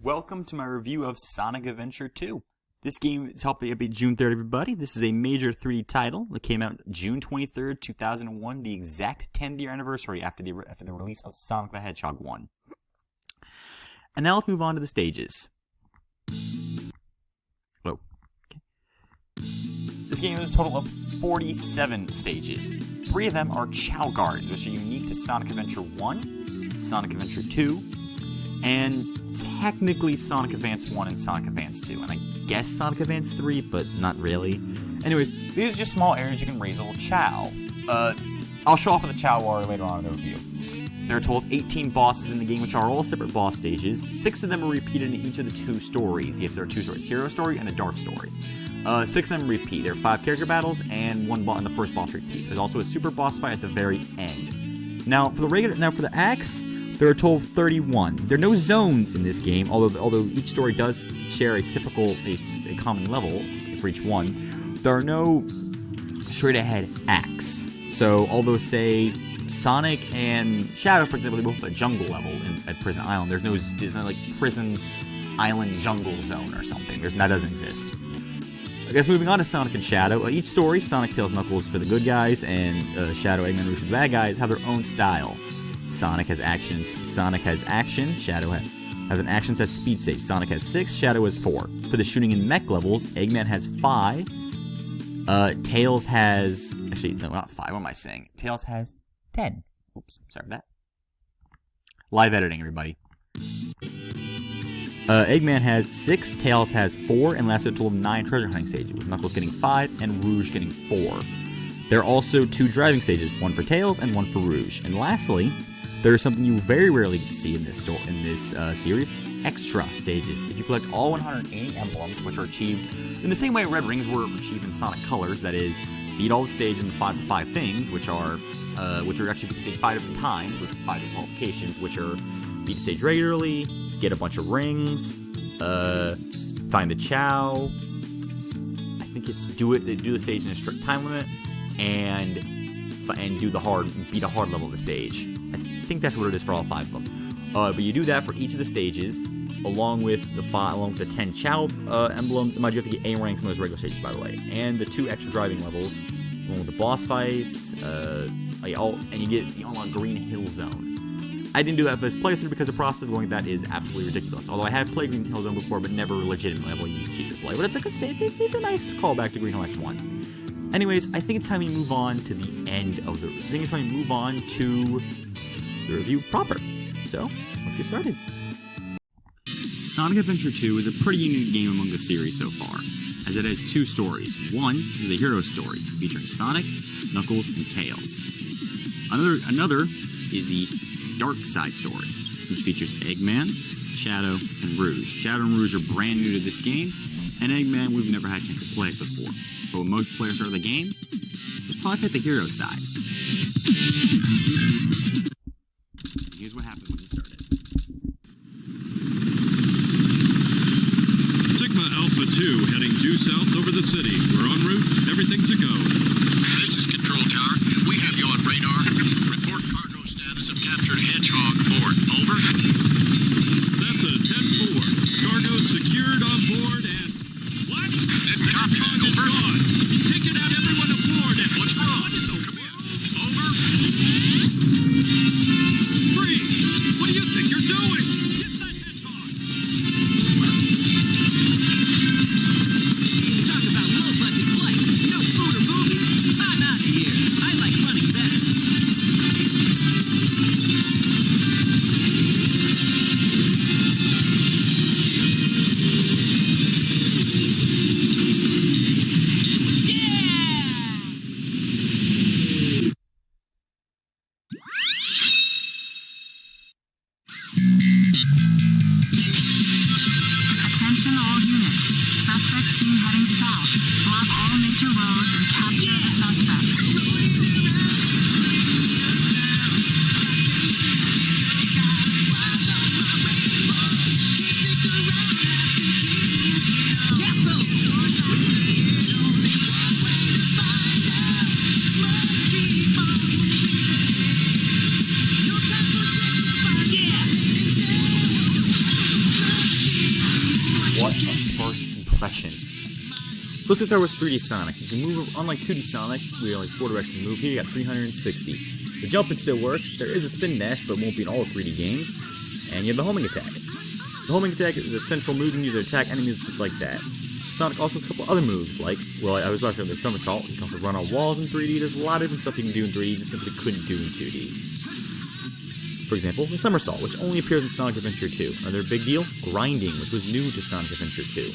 Welcome to my review of Sonic Adventure 2. This game is helping be June 3rd, everybody. This is a major 3D title that came out June 23rd, 2001, the exact 10th year anniversary after the release of Sonic the Hedgehog 1. And now let's move on to the stages. Whoa. Okay. This game has a total of 47 stages. 3 of them are Chow Gardens, which are unique to Sonic Adventure 1, Sonic Adventure 2, and technically Sonic Advance 1 and Sonic Advance 2, and I guess Sonic Advance 3, but not really. Anyways, these are just small areas you can raise a little Chow. I'll show off with the Chow Water later on in the review. There are a total of 18 bosses in the game, which are all separate boss stages. 6 of them are repeated in each of the 2 stories. Yes, there are 2 stories, Hero Story and the Dark Story. 6 of them repeat. There are 5 character battles and 1 boss, and the first boss repeat. There's also a super boss fight at the very end. Now, for the acts, there are a total of 31. There are no zones in this game, although each story does share a common level for each one. There are no straight-ahead acts. So, although, say, Sonic and Shadow, for example, they both have a jungle level at Prison Island. There's no like Prison Island jungle zone or something. That doesn't exist. I guess moving on to Sonic and Shadow. Each story, Sonic, Tails, Knuckles for the good guys, and Shadow, Eggman, Rouge for the bad guys, have their own style. Sonic has action, Shadow has an action set speed save. Sonic has 6, Shadow has 4. For the shooting and mech levels, Eggman has 5. Tails has... Actually, no, not 5, what am I saying? Tails has 10. Oops, sorry for that. Live editing, everybody. Eggman has 6, Tails has 4, and last a total of 9 treasure hunting stages, with Knuckles getting 5 and Rouge getting 4. There are also 2 driving stages, one for Tails and one for Rouge. And lastly, there is something you very rarely get to see in this series, extra stages. If you collect all 180 emblems, which are achieved in the same way Red Rings were achieved in Sonic Colors, that is, beat all the stages in 5 for 5 things, which are actually beat the stage 5 different times, with 5 different qualifications, which are beat the stage regularly, get a bunch of rings, find the Chow, I think it's do the stage in a strict time limit, and beat a hard level of the stage. I think that's what it is for all 5 of them. But you do that for each of the stages, along with the 10 Chow emblems. Mind you, have to get A ranks on those regular stages, by the way, and the 2 extra driving levels, along with the boss fights, and you unlock Green Hill Zone. I didn't do that for this playthrough because the process of going that is absolutely ridiculous. Although I have played Green Hill Zone before, but never legitimately able to use cheat to play. But it's a good stage. It's a nice callback to Green Hill X 1. Anyways, I think it's time we move on to the end of the... I think it's time we move on to the review proper. So, let's get started. Sonic Adventure 2 is a pretty unique game among the series so far, as it has 2 stories. One is the hero story, featuring Sonic, Knuckles, and Tails. Another is the Dark Side story, which features Eggman, Shadow, and Rouge. Shadow and Rouge are brand new to this game, and Eggman we've never had a chance to play as before. But when most players start the game, they'll probably pick the hero side. Here's what happens when you start it. Sigma Alpha 2 heading due south over the city. We're en route. Everything's a go. This is Control Tower. We have you on radar. Report cargo status of captured Hedgehog aboard. Over. That's a 10-4. Cargo secured on board and... What? Hedgehog is gone. He's taken out everyone aboard and... What's wrong? What in the Come here. Over. Freeze! What do you think you're doing? Get that hedgehog! Talk about low-budget flights, no food or movies. I'm out of here. I like running better. Attention all units. Suspect seen heading south. Block all major roads and capture the suspect. introduction. So let's start with 3D Sonic. You can move, unlike 2D Sonic, we have only 4 directions to move. Here you got 360. The jumping still works. There is a spin dash, but it won't be in all 3D games. And you have the homing attack. The homing attack is a central move you can use to attack enemies just like that. Sonic also has a couple other moves, like, well, I was about to say, there's Thumb Assault. You can also run on walls in 3D. There's a lot of different stuff you can do in 3D you just simply couldn't do in 2D. For example, the Somersault, which only appears in Sonic Adventure 2. Another big deal, grinding, which was new to Sonic Adventure 2.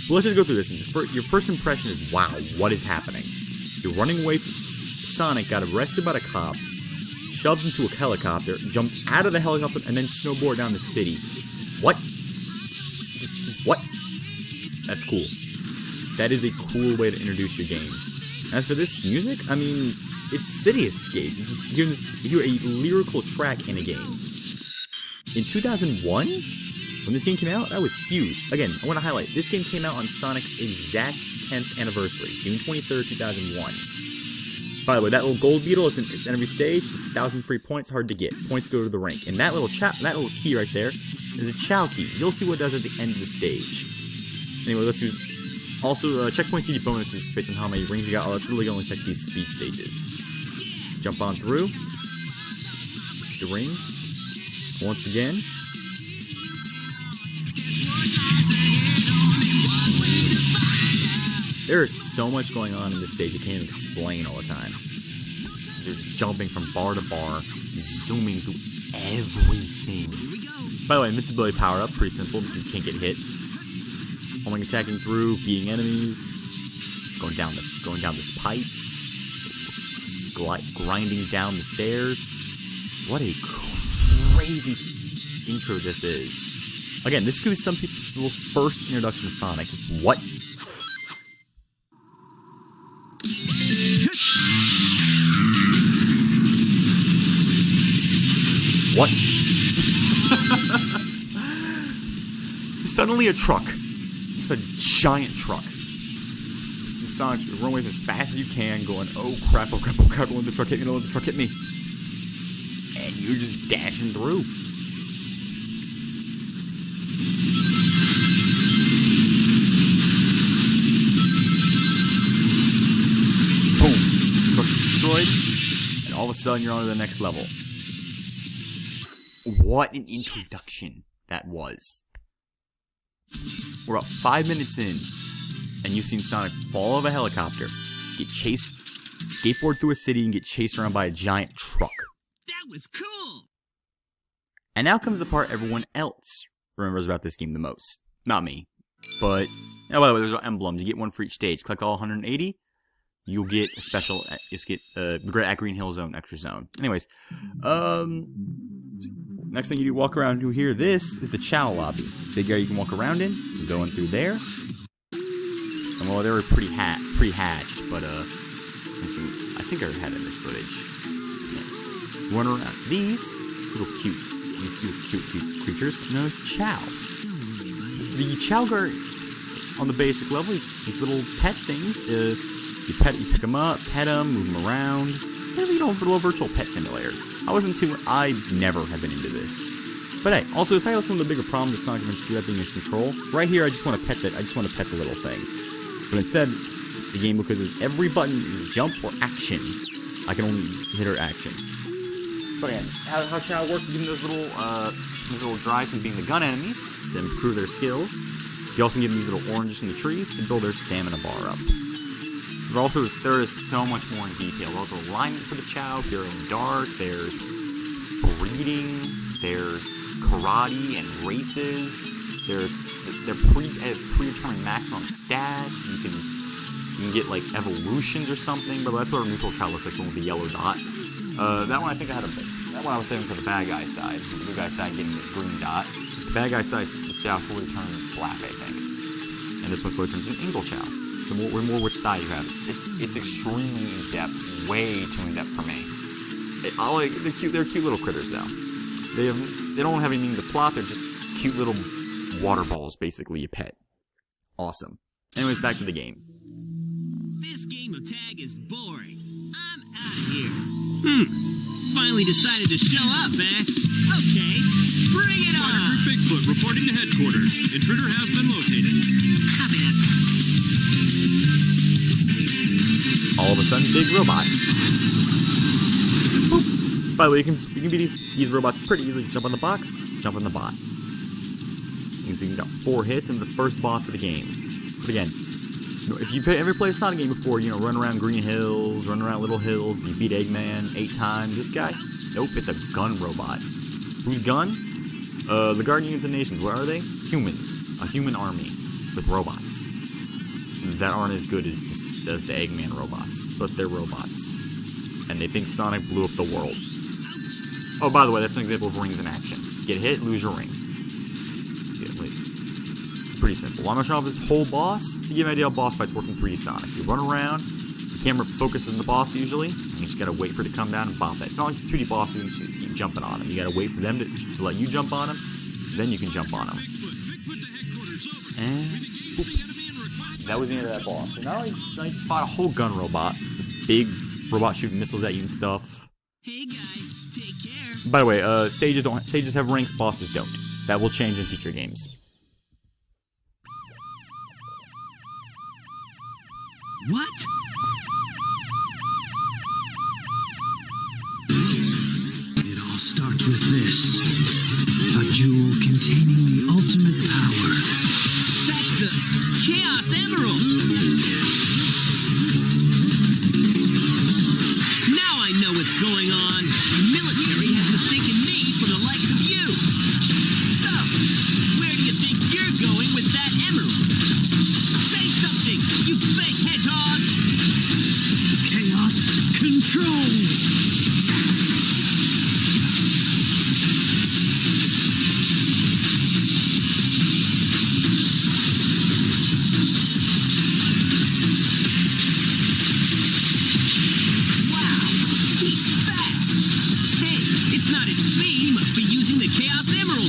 But let's just go through this. Your first impression is, wow, what is happening? You're running away from Sonic, got arrested by the cops, shoved into a helicopter, jumped out of the helicopter, and then snowboarded down the city. What? Just what? That's cool. That is a cool way to introduce your game. As for this music, I mean, it's City Escape. You just hear a lyrical track in a game. In 2001, when this game came out, that was huge. Again, I want to highlight, this game came out on Sonic's exact 10th anniversary, June 23rd, 2001. By the way, that little gold beetle, it's in every stage. It's 1,000 free points, hard to get. Points go to the rank. And that little key right there is a Chow key. You'll see what it does at the end of the stage. Anyway, let's use... Also, checkpoints give you bonuses based on how many rings you got. That's really going to affect these speed stages. Jump on through. The rings. Once again. There is so much going on in this stage you can't even explain all the time. You're just jumping from bar to bar, zooming through everything. By the way, invincibility power up, pretty simple. You can't get hit. Homing, attacking through, beating enemies, going down this pipes, grinding down the stairs. What a crazy intro this is. Again, this could be some people's first introduction to Sonic. Just what? What? Suddenly a truck. Just a giant truck. And Sonic, you run away as fast as you can, going, oh crap, oh crap, oh crap, don't let the truck hit me, don't let the truck hit me. And you're just dashing through. Boom. Truck destroyed. And all of a sudden you're on to the next level. What an introduction that was. We're about 5 minutes in, and you've seen Sonic fall out of a helicopter, get chased, skateboard through a city, and get chased around by a giant truck. That was cool! And now comes the part everyone else remembers about this game the most. Not me. But, oh, by the way, there's emblems. You get one for each stage. Collect all 180. You'll get a special, Great at Green Hill Zone, extra zone. Anyways, next thing you do, walk around through here. This is the Chow lobby. Big area you can walk around in. You go in through there. And well, they were pretty hatched, but I think I had it in this footage. Yeah. Run around these cute creatures known as Chow. The Chow guard on the basic level, these little pet things. You pick them up, pet them, move them around. Kind of, a little virtual pet simulator. I never have been into this. But hey, also to highlight some of the bigger problems with Sonic Adventure 2 that being its control. Right here, I just want to pet the little thing. But instead, the game, because every button is jump or action, I can only hit her actions. But again, how Chow work? You give them those little drives from being the gun enemies to improve their skills. You also give them these little oranges from the trees to build their stamina bar up. There is so much more in detail. There's also alignment for the Chow, Hero and Dark, there's breeding, there's karate and races, they're predetermined maximum stats. You can get like evolutions or something, but that's what a neutral Chow looks like, one with the yellow dot. That one I was saving for the bad guy side. The good guy side getting this green dot. The bad guy side, the Chow slowly turns black, I think. And this one slowly turns into Angel Chow. The more which side you have. It's extremely in-depth, way too in-depth for me. They're cute little critters though. They don't have any meaning to plot, they're just cute little water balls, basically, you pet. Awesome. Anyways, back to the game. This game of tag is boring. I'm out of here. finally decided to show up, eh? Okay, bring it Sonic on! Group Bigfoot reporting to headquarters. Intruder has been located. Copy that. All of a sudden, big robot. Boop. By the way, you can beat these robots pretty easily. Jump on the box, jump on the bot. You can see you got 4 hits and the first boss of the game. But again, if you've ever played a Sonic game before, you know, run around green hills, run around little hills, you beat Eggman 8 times. This guy, nope, it's a gun robot. Whose gun? The Guardians of Nations. What are they? Humans. A human army with robots that aren't as good as the Eggman robots, but they're robots. And they think Sonic blew up the world. Oh, by the way, that's an example of rings in action. Get hit, lose your rings. Pretty simple. I'm going to show off this whole boss to give you an idea how boss fights work in 3D Sonic. You run around, the camera focuses on the boss usually, and you just got to wait for it to come down and bop it. It's not like 3D bosses, you can just keep jumping on them. You got to wait for them to let you jump on them, then you can jump on them. And boop. That was the end of that boss. So now you just fought a whole gun robot. This big robot shooting missiles at you and stuff. Hey guys, take care. By the way, stages have ranks, bosses don't. That will change in future games. What? It all starts with this. A jewel containing the ultimate power. That's the Chaos Emerald! Now I know what's going on. The military has mistaken me for the likes of you. So, where do you think you're going with that emerald? Say something, you fake hedgehog! Chaos Control!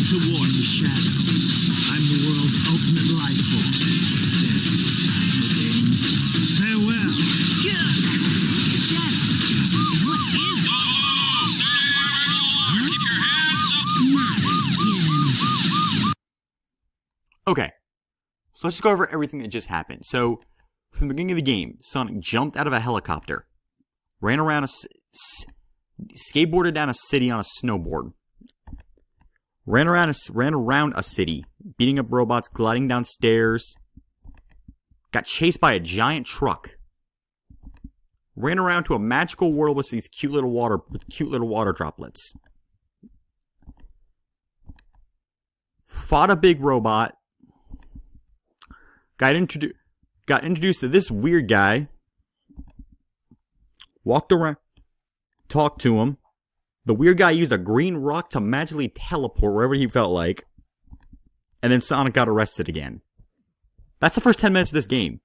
To warp the shadow. I'm the world's ultimate life form. There's no time for games. Farewell. Shadow. What is it? Oh, stay where you are. Keep your hands up. Not again. Okay, so let's just go over everything that just happened. So, from the beginning of the game, Sonic jumped out of a helicopter, ran around skateboarded down a city on a snowboard, ran around a city, beating up robots, gliding down stairs, got chased by a giant truck, ran around to a magical world with these cute little water droplets, fought a big robot, got introduced to this weird guy, walked around, talked to him. The weird guy used a green rock to magically teleport wherever he felt like. And then Sonic got arrested again. That's the first 10 minutes of this game.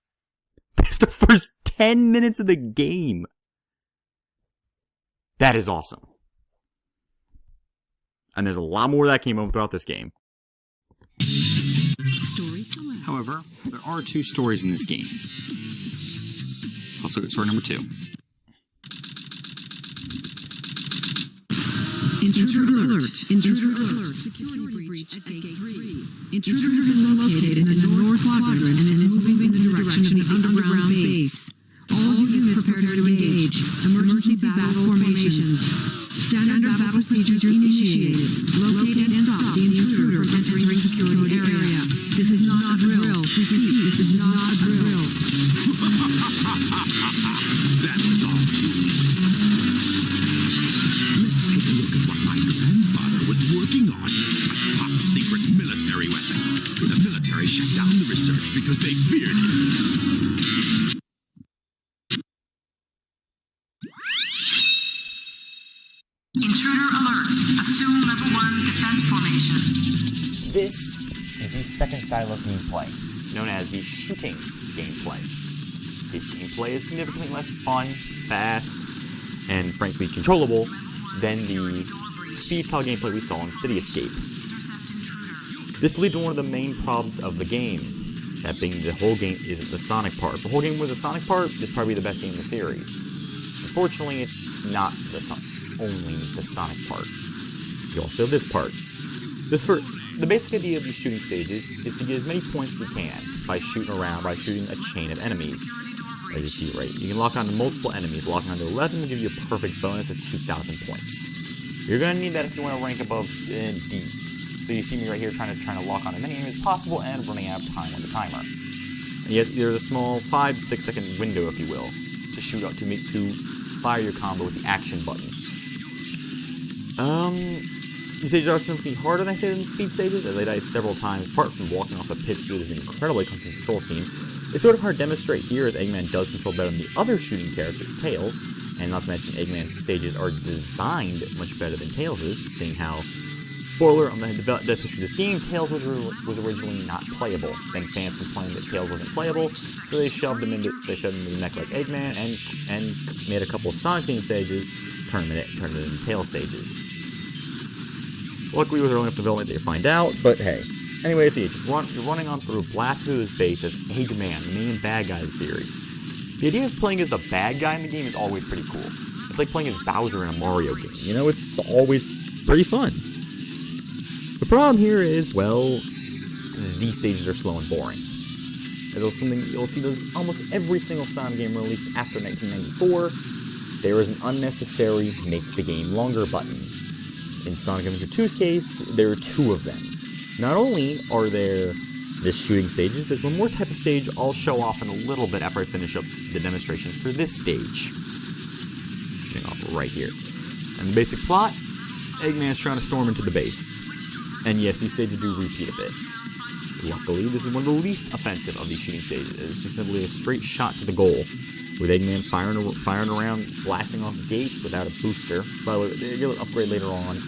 That's the first 10 minutes of the game. That is awesome. And there's a lot more that came up throughout this game. However, there are 2 stories in this game. Let's look at story number 2. Intruder alert. Intruder alert. Security breach at gate 3. Intruder has been located in the north quadrant and is moving in the direction of the underground base. All units prepare to engage. Emergency battle formations. Standard battle procedures initiated. Locate and stop the intruder from entering the security area. This is not a drill. Repeat, this is not a drill. That was all too easy. Let's take a look at what my grandfather was working on. A top-secret military weapon. The military shut down the research because they feared it. Intruder alert. Assume level 1 defense formation. This is the second style of gameplay, known as the shooting gameplay. This gameplay is significantly less fun, fast, and frankly controllable than the speed style gameplay we saw in City Escape. This leads to one of the main problems of the game, that being the whole game isn't the Sonic part. If the whole game was the Sonic part, it's probably the best game in the series. Unfortunately, it's not the Sonic. only the Sonic part. You also have this part. The basic idea of these shooting stages is to get as many points as you can by shooting around, by shooting a chain of enemies. As you see right, you can lock onto multiple enemies. Locking onto 11 will give you a perfect bonus of 2,000 points. You're going to need that if you want to rank above D. So you see me right here trying to lock on as many enemies as possible and running out of time on the timer. And yes, there's a small 5 to 6 second window, if you will, to shoot up to fire your combo with the action button. These stages are significantly harder than I said in the speed stages, as I died several times, apart from walking off the pits through this incredibly complicated control scheme. It's sort of hard to demonstrate here, as Eggman does control better than the other shooting character, Tails, and not to mention Eggman's stages are designed much better than Tails', seeing how, spoiler on the death history of this game, Tails was originally not playable. Then fans complained that Tails wasn't playable, so they shoved him into the neck like Eggman, and made a couple of Sonic theme stages, turned it into Tails stages. Luckily, it was early enough development that you find out, but hey. Anyway, see, you're running on through, blasting through this base as Eggman, the main bad guy of the series. The idea of playing as the bad guy in the game is always pretty cool. It's like playing as Bowser in a Mario game, you know? It's always pretty fun. The problem here is, well, these stages are slow and boring. You'll see those almost every single Sonic game released after 1994. There is an unnecessary make the game longer button. In Sonic Adventure 2's case, there are 2 of them. Not only are there the shooting stages, there's one more type of stage I'll show off in a little bit after I finish up the demonstration for this stage. Shooting off right here. And the basic plot, Eggman's trying to storm into the base. And yes, these stages do repeat a bit. Luckily, this is one of the least offensive of these shooting stages. It's just simply a straight shot to the goal, with Eggman firing around, blasting off gates without a booster. By the way, they get an upgrade later on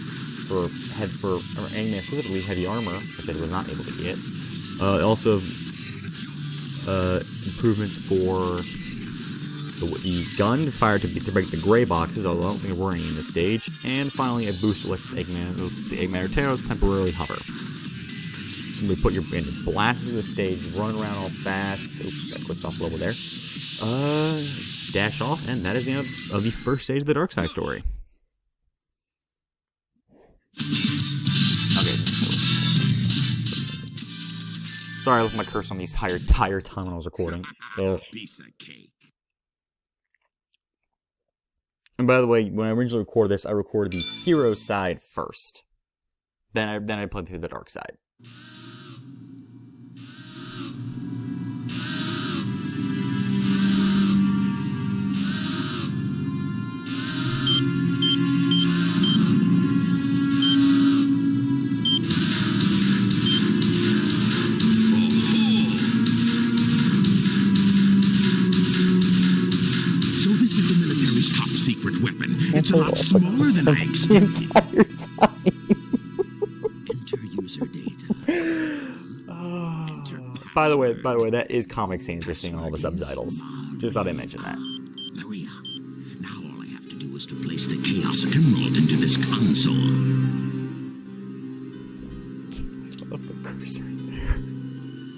for Eggman, specifically heavy armor, which I was not able to get. Also, improvements for the gun fired to break the gray boxes, although I don't think there were any in this stage. And finally, a booster lets Eggman or Tails temporarily hover. Simply put your blast through the stage, run around all fast. Oops, got quick off level there. Dash off, and that is the end of the first stage of the Dark Side story. Okay. Sorry, I left my cursor on the entire time when I was recording. Ugh. Piece of cake. And by the way, when I originally recorded this, I recorded the hero side first. Then I played through the dark side. Secret weapon. It's a lot smaller than I expected. Entire time. Enter user data. By the way, that is Comic Sans you're seeing on all the subtitles. Just thought I'd mention that. Hurry up. Now all I have to do is to place the Chaos Emerald into this console. I love the cursor in there.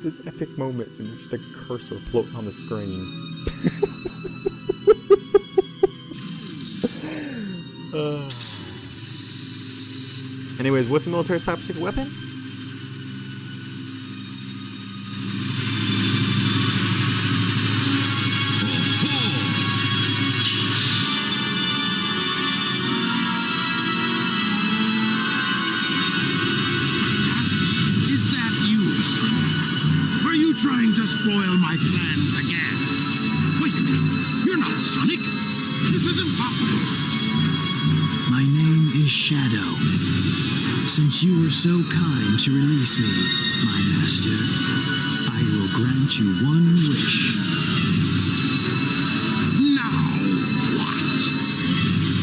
This epic moment when there's just a cursor floating on the screen. Anyways, what's a military's top secret weapon? Is that you, Sonic? Are you trying to spoil my plans again? Wait a minute. You're not Sonic. This is impossible. My name is Shadow. Since you were so kind to release me, my master, I will grant you one wish. Now what?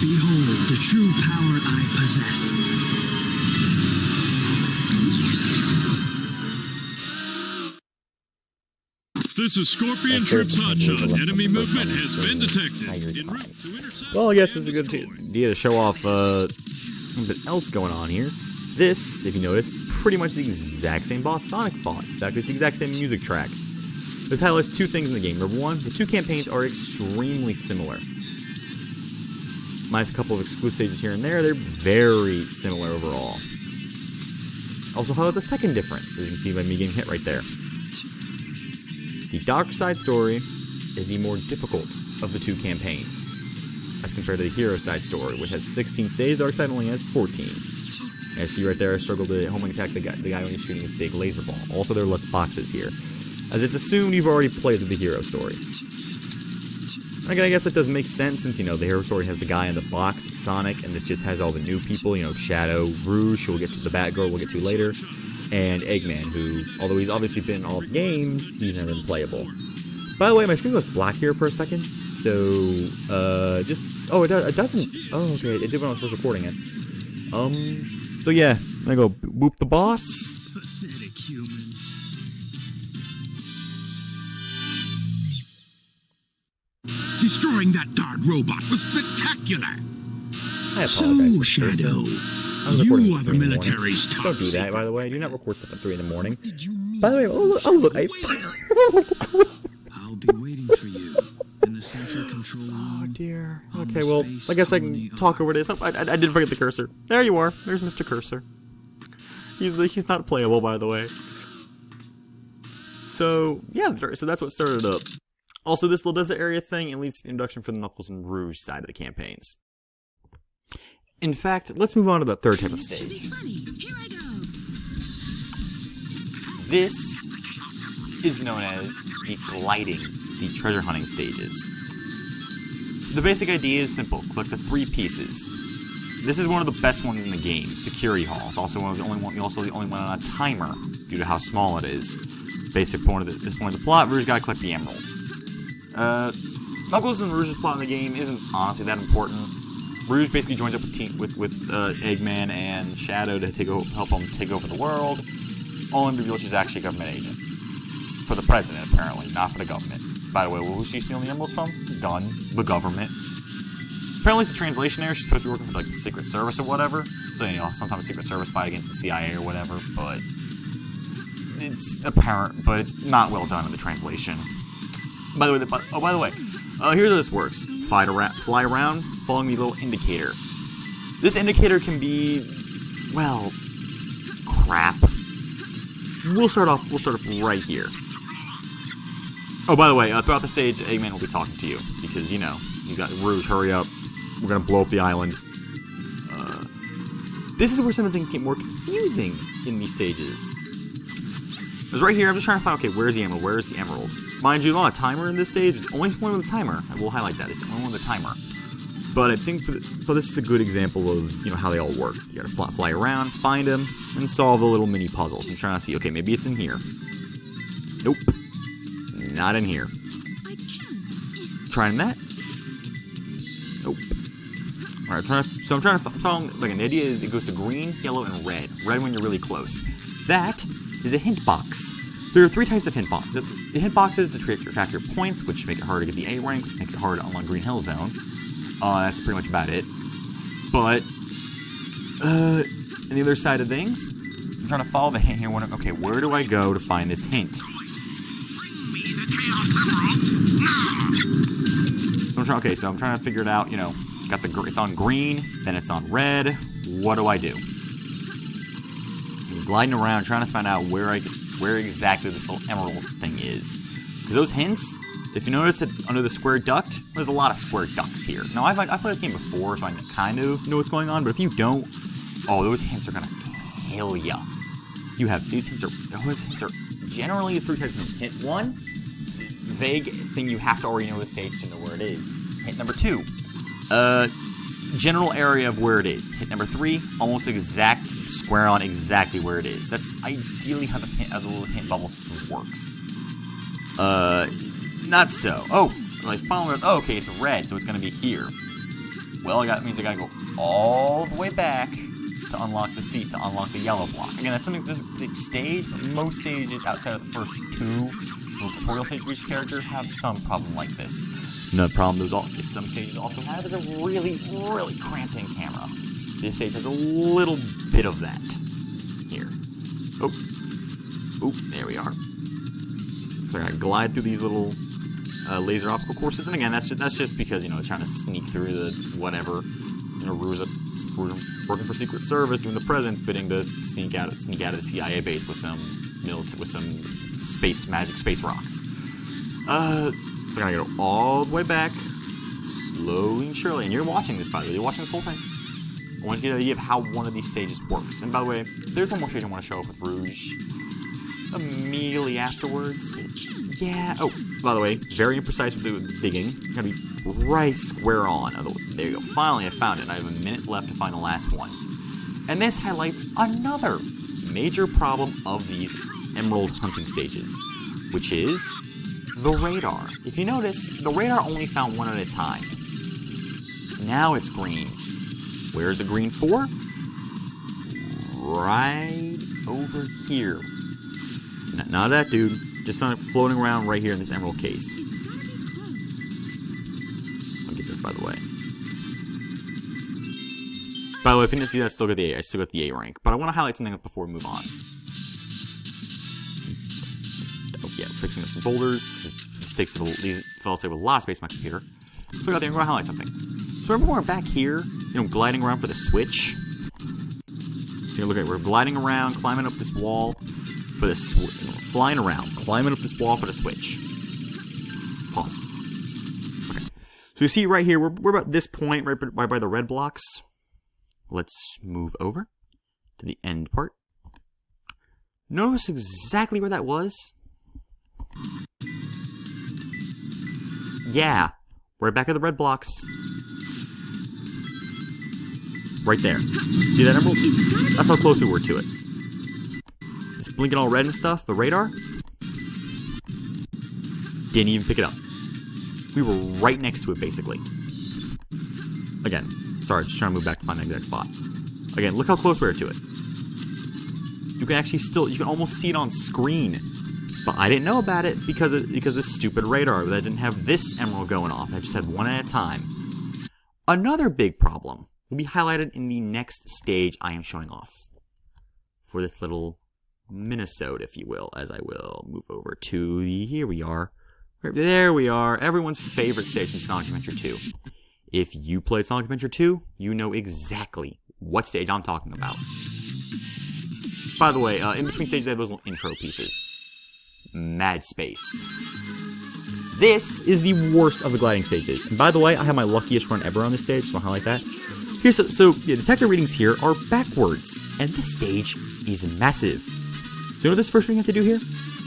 Behold the true power I possess. This is Scorpion Troops Hotshot. Enemy movement has been detected. En route to intercept. Well, I guess it's a good idea to show off something else going on here. This, if you notice, is pretty much the exact same boss Sonic fought. In fact, it's the exact same music track. This highlights 2 things in the game. Number 1, the 2 campaigns are extremely similar. minus a couple of exclusive stages here and there, they're very similar overall. Also highlights a second difference, as you can see by me getting hit right there. The Dark Side story is the more difficult of the two campaigns, as compared to the Hero Side story, which has 16 stages. Dark Side only has 14. And I see right there, I struggled to homing attack the guy when he's shooting his big laser ball. Also, there are less boxes here, as it's assumed you've already played the Hero story. Again, I guess that does make sense, since, you know, the Hero story has the guy in the box, Sonic, and this just has all the new people, you know, Shadow, Rouge, who we'll get to, the Batgirl we'll get to later, and Eggman, who, although he's obviously been in all the games, he's never been playable. By the way, my screen goes black here for a second, so, it doesn't, oh, okay, it did when I was first recording it. So yeah, I go, boop the boss. Pathetic humans. Destroying that guard robot was spectacular. I apologize So, for Shadow, cursing. you are the military's top Don't do that, secret. by the way. Do not record stuff at 3 in the morning. Did you mean? By the way, oh look, I I'll be waiting for you in the central control room. Oh dear. on Okay, the well, Space I guess I Colony can talk Arc. over this. I did forget the cursor. There you are. There's Mr. Cursor. He's not playable, by the way. So yeah, so that's what started up. Also, this little desert area thing at least the introduction for the Knuckles and Rouge side of the campaigns. In fact, let's move on to the third type of stage. Here I go. This is known as the gliding, the treasure hunting stages. The basic idea is simple: collect the 3 pieces. This is one of the best ones in the game, Security Hall. It's also the only one on a timer due to how small it is. Basic point of this point of the plot: Rouge gotta collect the emeralds. Knuckles and Rouge's plot in the game isn't honestly that important. Rouge basically joins up with Eggman and Shadow to help him take over the world. Only reveals she's actually a government agent. For the president, apparently, not for the government. By the way, who's she stealing the emeralds from? The government. Apparently, it's the translation error. She's supposed to be working for, like, the Secret Service or whatever. So, you know, sometimes the Secret Service fight against the CIA or whatever, but it's apparent, but it's not well done in the translation. By the way, here's how this works. Fly around, following the little indicator. This indicator can be, well, crap. We'll start off right here. Oh, by the way, throughout the stage, Eggman will be talking to you, because, you know, he's got Rouge, hurry up, we're gonna blow up the island. This is where some of the things get more confusing in these stages. Because right here, I'm just trying to find, okay, where's the emerald? Where is the emerald? Mind you, there's not a timer in this stage. It's only one with a timer. I will highlight that. It's the only one with a timer. But I think this is a good example of, you know, how they all work. You gotta fly around, find them, and solve the little mini puzzles. I'm trying to see, okay, maybe it's in here. Nope. Not in here. I can't. Trying that. Nope. Alright, I'm trying to follow. Again, the idea is it goes to green, yellow, and red. Red when you're really close. That is a hint box. There are 3 types of hint boxes. The hint boxes to track your points, which make it harder to get the A rank, which makes it harder to unlock Green Hill Zone. That's pretty much about it. But, on the other side of things, I'm trying to follow the hint here. Okay, where do I go to find this hint? So I'm trying to figure it out, you know, it's on green, then it's on red. What do I do? I'm gliding around trying to find out where exactly this little emerald thing is. Because those hints, if you notice it under the square duct, there's a lot of square ducts here. Now, I've played this game before, so I kind of know what's going on, but if you don't, those hints are gonna kill ya. Those hints are generally 3 types of hints. Hint 1, vague thing you have to already know the stage to know where it is. Hint number 2, general area of where it is. Hint number 3, almost exact, square on exactly where it is. That's ideally how the little hint bubble system works. Not so. Okay, it's red, so it's gonna be here. Well, that means I gotta go all the way back to unlock the seat, to unlock the yellow block. Again, that's something the stage, most stages outside of the first 2 little tutorial stages for each character have some problem like this. Another problem some stages also have is a really, really cramped in camera. This stage has a little bit of that. Here. Oh, there we are. So I gotta glide through these little laser obstacle courses, and again, that's just because, you know, trying to sneak through the whatever. Rouge working for Secret Service, doing the president's bidding to sneak out of the CIA base with some magic space rocks. So I'm gonna go all the way back, slowly and surely. And you're watching this, by the way. You're watching this whole thing. I want you to get an idea of how one of these stages works. And by the way, there's one more stage I want to show up with Rouge immediately afterwards. Yeah. Oh, by the way, very imprecise with the digging. You're gonna be right square on. There you go. Finally, I found it. And I have a minute left to find the last one. And this highlights another major problem of these emerald hunting stages, which is the radar. If you notice, the radar only found one at a time. Now it's green. Where is it green for? Right over here. Not that dude. Just floating around right here in this emerald case. I'll get this, by the way. By the way, if you didn't see that, I still got the A rank. But I want to highlight something before we move on. Oh yeah, fixing up some folders because these fellas take a lot of space on my computer. So I got there. I'm going to highlight something. So remember we're back here, gliding around for the switch. So look at it. We're gliding around, climbing up this wall for the flying around, climbing up this wall for the switch. Pause. Okay. So you see right here, we're about this point, right by the red blocks. Let's move over to the end part. Notice exactly where that was? Yeah, right back at the red blocks. Right there. See that emerald? That's how close we were to it. It's blinking all red and stuff, the radar. Didn't even pick it up. We were right next to it, basically. Again, sorry, just trying to move back to find the exact spot. Again, look how close we are to it. You can actually you can almost see it on screen. But I didn't know about it because this stupid radar that didn't have this emerald going off. I just had one at a time. Another big problem will be highlighted in the next stage I am showing off. For this little Minnesota, if you will, as I will move over to here we are. There we are. Everyone's favorite stage from Sonic Adventure 2. If you played Sonic Adventure 2, you know exactly what stage I'm talking about. By the way, in between stages, I have those little intro pieces. Mad space. This is the worst of the gliding stages. And by the way, I have my luckiest run ever on this stage, so I'll highlight that. So detector readings here are backwards, and this stage is massive. So you know what this first reading you have to do here?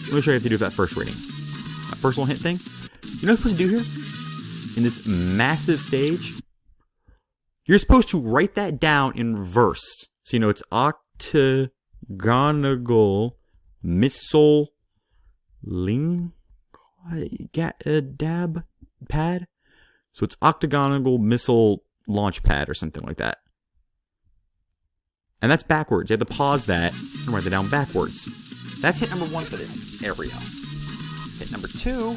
Let me show you what you have to do with that first reading. That first little hint thing. You know what you're supposed to do here? In this massive stage, you're supposed to write that down in reverse. So it's octagonal missile dab pad. So it's octagonal missile launch pad or something like that. And that's backwards. You have to pause that and write it down backwards. That's hit number 1 for this area. Hit number 2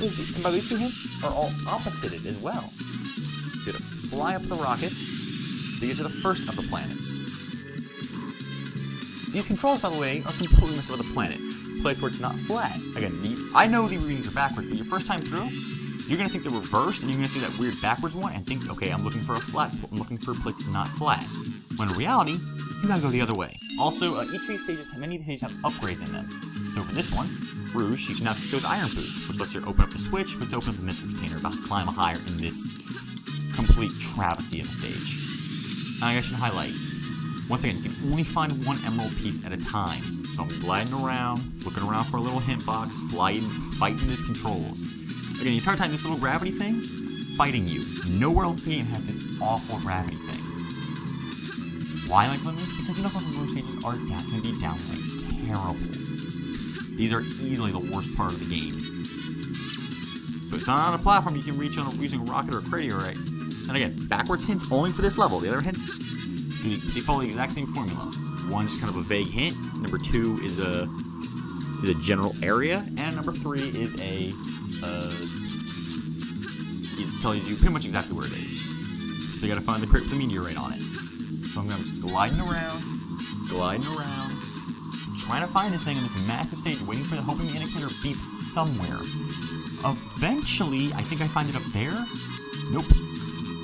is and by these 2 hints are all opposited as well. You have to fly up the rockets to get to the first of the planets. These controls, by the way, are completely missing with the planet. A place where it's not flat. Again, I know the readings are backwards, but your first time through, you're going to think they're reversed, and you're going to see that weird backwards one and think, okay, I'm looking for a place that's not flat. When in reality, you gotta go the other way. Also, many of these stages have upgrades in them. So for this one, Rouge, you can now pick those iron boots, which lets you open up the switch, which opens up the missile container to climb higher in this complete travesty of a stage. Now I should highlight, once again, you can only find one emerald piece at a time. So I'm gliding around, looking around for a little hint box, fighting these controls. Again, the entire time, this little gravity thing, fighting you. Nowhere else in the game has this awful gravity thing. Why I like playing this? Because the Knuckles and Rouge stages can be downright terrible. These are easily the worst part of the game. So it's not on a platform you can reach using a rocket or a crate. And again, backwards hints only for this level. The other hints, they follow the exact same formula. One is kind of a vague hint. Number 2 is a general area, and number 3 is it tells you pretty much exactly where it is. So you gotta find the crate with the meteorite on it. So I'm just gliding around, trying to find this thing in this massive stage, hoping the indicator beeps somewhere. Eventually, I think I find it up there. Nope.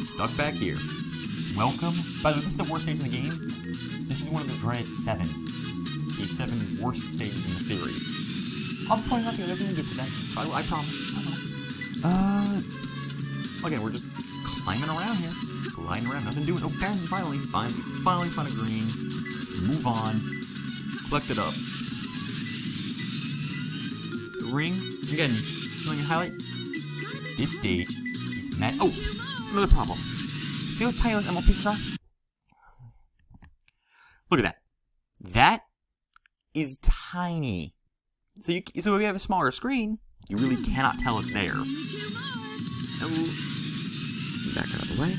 Stuck back here. Welcome. By the way, this is the worst stage in the game. This is one of the dreaded 7. The 7 worst stages in the series. I'll be pointing out the others when we get to that. I promise. I know. Again, we're just climbing around here. Gliding around, nothing doing. Oh, and finally find a green. Move on. Collect it up. The ring. Again, going to highlight. This stage is mad. Oh, another problem. See how tiny those emerald pieces are? Look at that. That is tiny. So if you have a smaller screen, you really cannot tell it's there. Back it out of the way.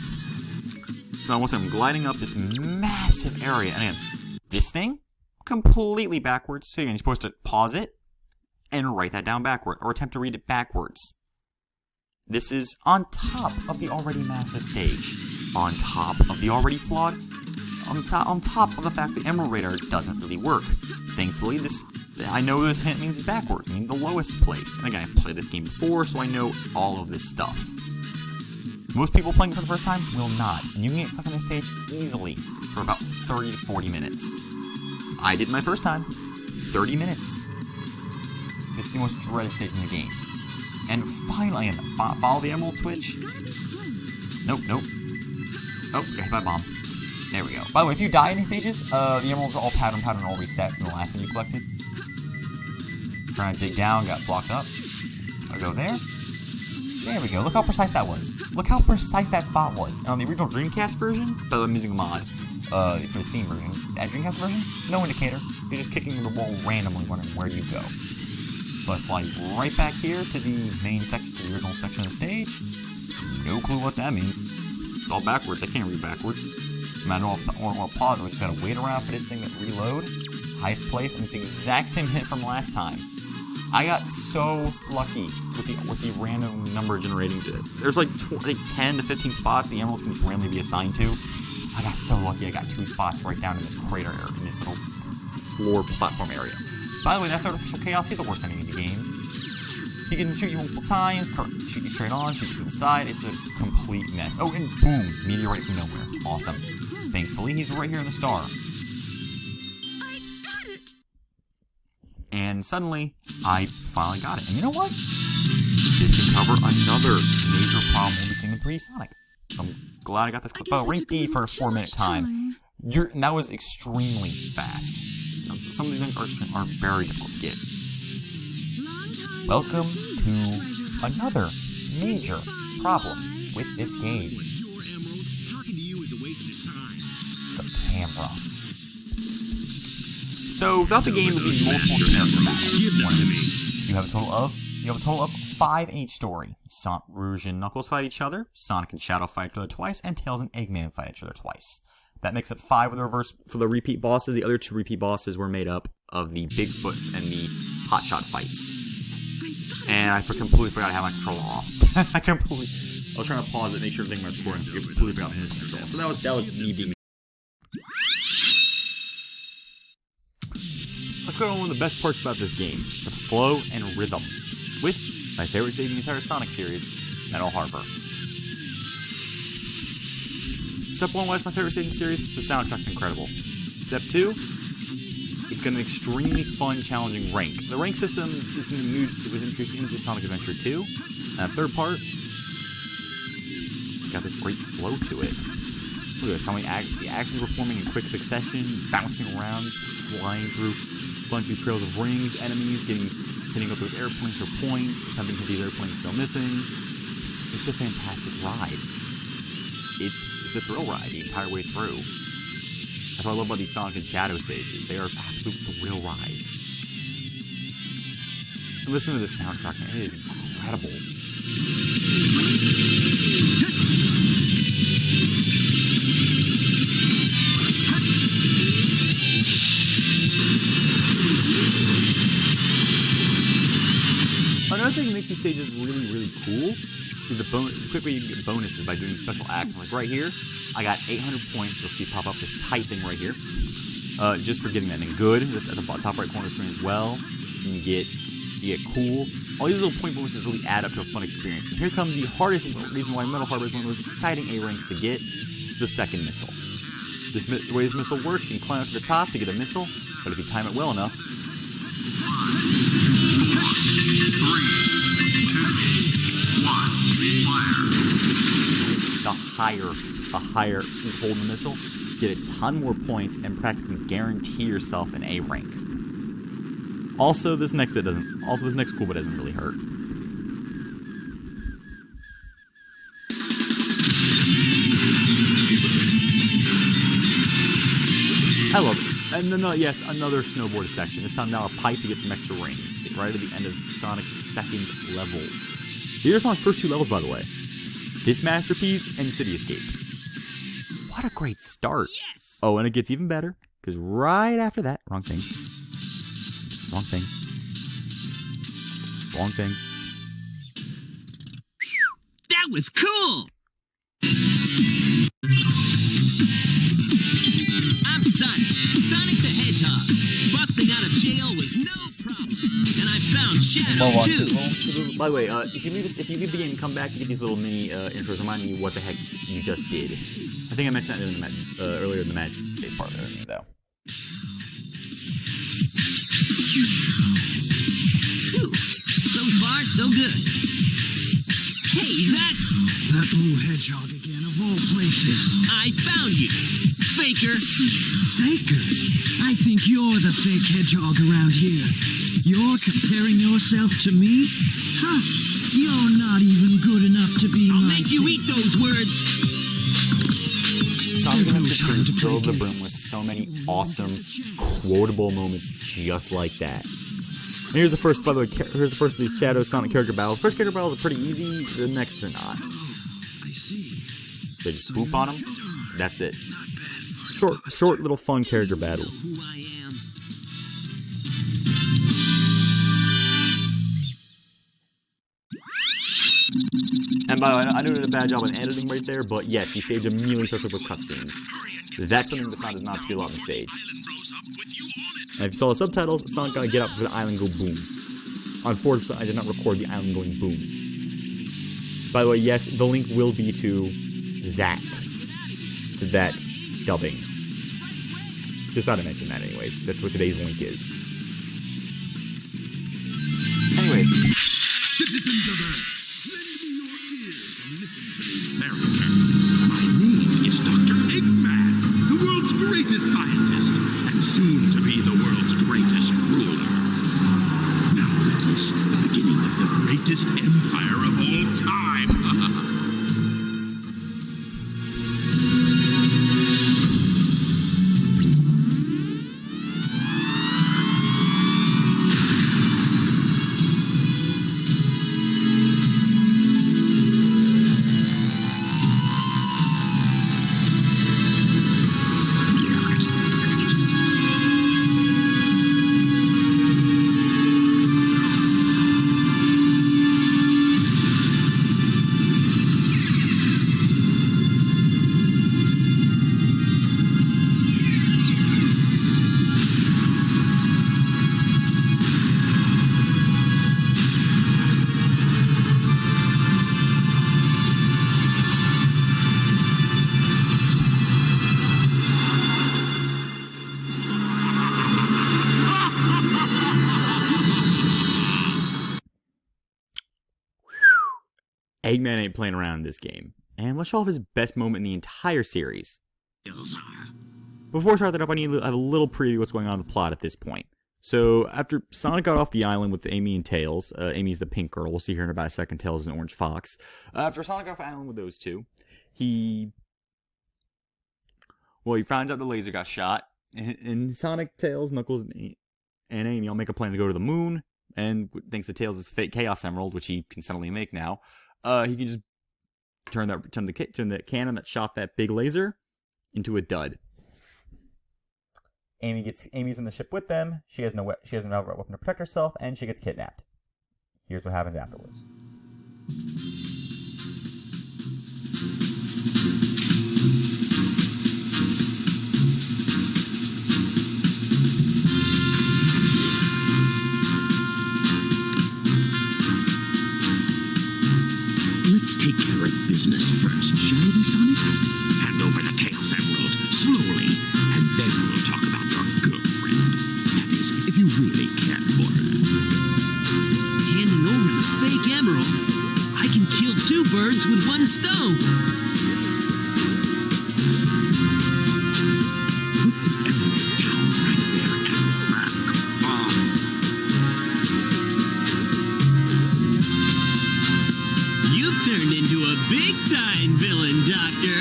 So once I'm gliding up this massive area, and again, this thing completely backwards. So again, you're supposed to pause it and write that down backward, or attempt to read it backwards. This is on top of the already massive stage, on top of the already flawed, on top of the fact the Emerald Radar doesn't really work. Thankfully, I know this hint means backwards, meaning the lowest place. And again, I played this game before, so I know all of this stuff. Most people playing it for the first time will not, and you can get stuck on this stage easily for about 30 to 40 minutes. I did my first time, 30 minutes. This is the most dreaded stage in the game. And finally, follow the emerald switch. Nope. Oh, got hit by a bomb. There we go. By the way, if you die in these stages, the emeralds are all pattern, all reset from the last one you collected. Trying to dig down, got blocked up. I'll go there. There we go. Look how precise that was. Look how precise that spot was. And on the original Dreamcast version, by the way, I'm using a mod for the Steam version. That Dreamcast version, no indicator. You're just kicking the wall randomly, wondering where do you go. So I fly right back here to the main section, to the original section of the stage. No clue what that means. It's all backwards. I can't read backwards. I don't know, pause. We just gotta wait around for this thing to reload. Highest place, and it's the exact same hint from last time. I got so lucky with the random number generating. There's like 10 to 15 spots the emeralds can just randomly be assigned to. I got so lucky. I got 2 spots right down in this crater area, in this little floor platform area. By the way, that's Artificial Chaos. He's the worst enemy in the game. He can shoot you multiple times, shoot you straight on, shoot you from the side. It's a complete mess. Oh, and boom, meteorite from nowhere. Awesome. Thankfully, he's right here in the star. I got it! And suddenly, I finally got it. And you know what? This can cover another major problem we'll be seeing in 3D Sonic. So I'm glad I got this clip. Oh, rank D for a 4-minute time. And that was extremely fast. Some of these things are very difficult to get. Welcome to another major problem with this game. Your emerald, talking to you is a waste of time. The camera. So throughout the game, there'll be multiple character battles. Give them to me. You have a total of 5 in each story. Rouge and Knuckles fight each other. Sonic and Shadow fight each other twice, and Tails and Eggman fight each other twice. That makes up 5 of the reverse for the repeat bosses. The other 2 repeat bosses were made up of the Bigfoot and the Hotshot fights. And I completely forgot to have my controller off. I was trying to pause it, make sure everything was recording. I completely forgot my controller. So that was me being. Let's go to one of the best parts about this game: the flow and rhythm. With my favorite stage in the entire Sonic series, Metal Harbor. Step 1, why is my favorite stage in the series? The soundtrack's incredible. Step 2, it's got an extremely fun, challenging rank. The rank system is it was introduced into Sonic Adventure 2. And the third part, it's got this great flow to it. Look at this, how the actions performing in quick succession, bouncing around, flying through trails of rings, enemies, hitting up those airplanes for points, attempting to hit these airplanes still missing. It's a fantastic ride. It's a thrill ride the entire way through. That's what I love about these Sonic and Shadow stages. They are absolute thrill rides. And listen to this soundtrack, man. It is incredible. Another thing that makes these stages really, really cool is the quick way you can get bonuses by doing special actions. Like right here, I got 800 points. You'll see pop up this tight thing right here. Just for getting that. And good, that's at the top right corner of the screen as well. You get cool. All these little point bonuses really add up to a fun experience. And here comes the hardest reason why Metal Harbor is one of the most exciting A ranks to get. the second missile. The way this missile works, you can climb up to the top to get a missile, but if you time it well enough... 5, 4, 3, 2, 1, fire. The higher you hold the missile, get a ton more points and practically guarantee yourself an A rank. Also, this next cool bit doesn't really hurt. I love it. And then, yes, another snowboard section. This time now a pipe to get some extra rings. Right at the end of Sonic's second level. These are Sonic's first 2 levels, by the way. This Masterpiece and City Escape. What a great start. Yes! Oh, and it gets even better, because right after that... Wrong thing. That was cool! I'm Sonic the Hedgehog. Busting out of jail was no problem. And I found Shadow, too. By the way, if you leave the game and come back, you get these little mini intros reminding you what the heck you just did. I think I mentioned that earlier in the Mad Space part of it, though. Phew. So far, so good. Hey, that's... That blue hedgehog again, of all places. I found you, Faker. Faker? I think you're the fake hedgehog around here. You're comparing yourself to me? Huh? You're not even good enough to be I'll my make you eat those words. Sonic Adventures filled the room with so many awesome, quotable moments just like that. And here's the first, by the way, here's the first of these Shadow Sonic character battles. First character battles are pretty easy, the next are not. I see. They just boop on them, that's it. Short little fun character battle. Who I am. And by the way, I know did a bad job on editing right there, but yes, the stage immediately starts with cutscenes. That's something that does not appear on the stage. And if you saw the subtitles, Sonic gonna get up for the island go boom. Unfortunately, I did not record the island going boom. By the way, yes, the link will be to that dubbing. Just thought I'd mention that anyways. That's what today's link is. Anyways. Citizens of Earth, lend me your ears and listen to me very carefully. My name is Dr. Eggman, the world's greatest scientist, and soon to be the world's greatest ruler. Now witness the beginning of the greatest empire of all time. Eggman ain't playing around in this game. And let's show off his best moment in the entire series. Before I start that up, I need to have a little preview of what's going on in the plot at this point. So, after Sonic got off the island with Amy and Tails, Amy's the pink girl, we'll see here in about a second, Tails is an orange fox. After Sonic got off the island with those two, he finds out the laser got shot, and Sonic, Tails, Knuckles, and Amy all make a plan to go to the moon, and thanks to Tails' fake Chaos Emerald, which he can suddenly make now, he can just turn the cannon that shot that big laser into a dud. Amy's in the ship with them. She has no weapon to protect herself, and she gets kidnapped. Here's what happens afterwards. Let's take care of business first, shall we, Sonic? Hand over the Then we'll talk about your girlfriend. That is, if you really care for her. Handing over the fake emerald? I can kill 2 birds with 1 stone. Put the emerald down right there and back off. You've turned into a big-time villain, Doctor.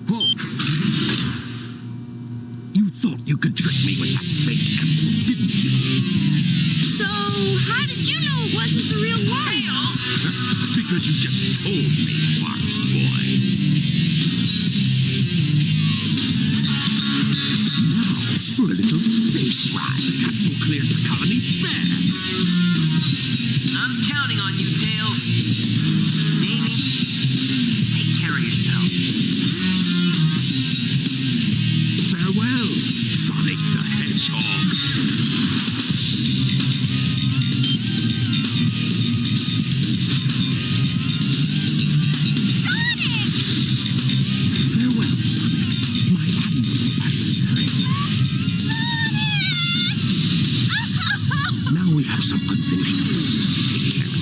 Whoa. You thought you could trick me with that fake emerald, didn't you? So, how did you know it wasn't the real one? Because you just told me, Fox Boy. Now, for a little space ride. The capsule clears the colony. There. I'm counting on you, Tails. Amy, take care of yourself. Farewell, Sonic the Hedgehog. Farewell, Sonic, my admirable adversary. Now we have some unfinished business to take care of.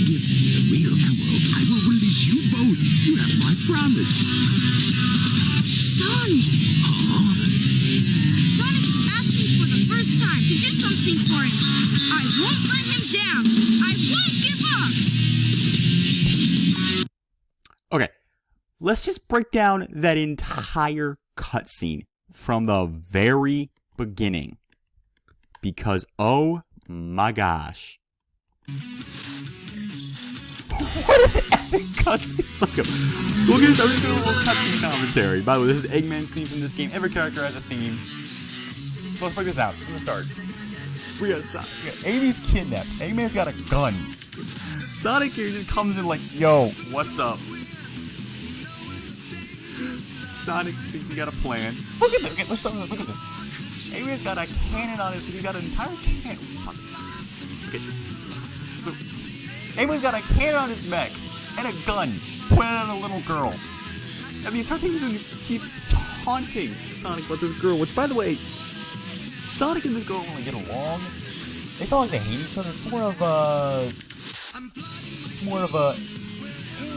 Give me the real emerald, I will release you both. You have my promise. Sonic! Huh? Sonic is asking for the first time to do something for him. I won't let him down. I won't give up. Okay, let's just break down that entire cutscene from the very beginning. Because, oh my gosh. What an epic cutscene. Let's go. So we'll get this, I'm just doing a little cutscene commentary. By the way, this is Eggman's theme from this game. Every character has a theme. So let's break this out from the start. We got Amy's kidnapped. Eggman's got a gun. Sonic here just comes in like, yo, what's up? Sonic thinks he got a plan. Look at this. Okay, look at this. Eggman's got a cannon on his head. He's got an entire cannon. Okay. Eggman's got a cannon on his mech and a gun pointed at a little girl. And the entire thing he's doing is he's taunting Sonic about this girl, which, by the way, Sonic and this girl really get along. It's not like they hate each other. It's more of a